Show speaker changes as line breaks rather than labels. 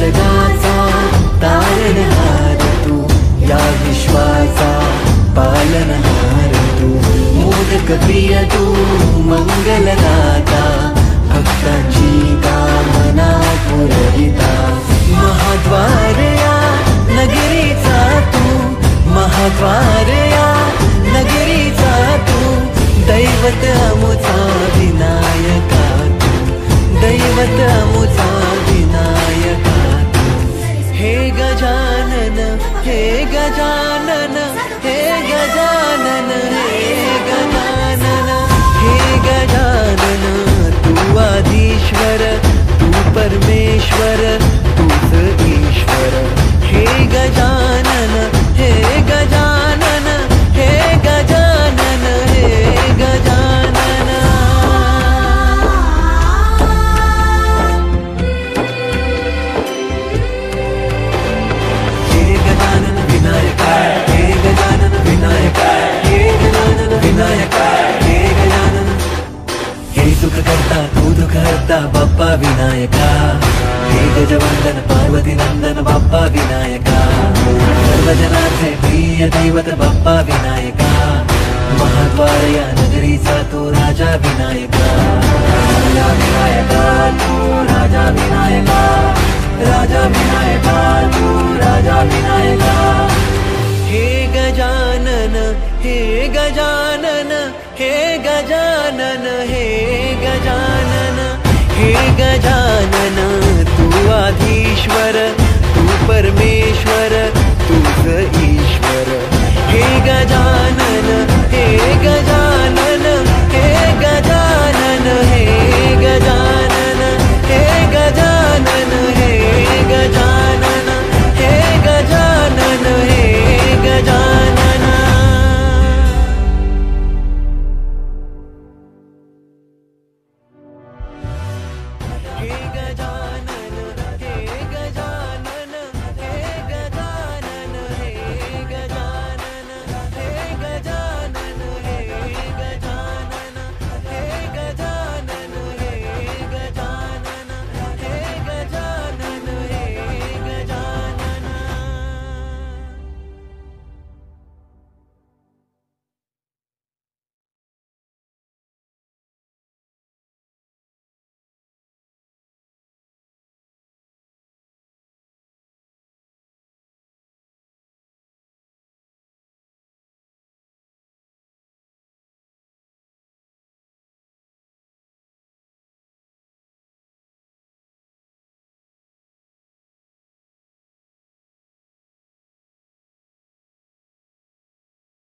जगाचा तारणहार तू, या विश्वाचा पालनहार तू, मोदक प्रिय तू, मंगलदाता, भक्तांची कामना पुरविता, महाद्वार या नगरीचा तू, महाद्वार या नगरीचा तू, दैवत अमुचा विनायका तू, दैवत अमुचा विनायका तू, हे गजानन, हे गजानन, हे गजानन, हे गजानन, हे गजानन, तू आदिश्वर, तू परमेश्वर, तूच ईश्वर, हे गजानन, हे गजानन, हे गजानन, हे गजानन. हे गजानन विनायका, हे गजानन विनायका, हे गजानन विनायका, हे गजानन. हे सुख करता तू दुःख हरता बाप्पा विनायका, हे गजवंदन पार्वती नंदन बाप्पा विनायका, सर्वजनांचे प्रिय दैवत बाप्पा विनायका, महाद्वार या नगरीचा तू राजा विनायका, राजा विनायका तू, राजा विनायका, राजा विनायका.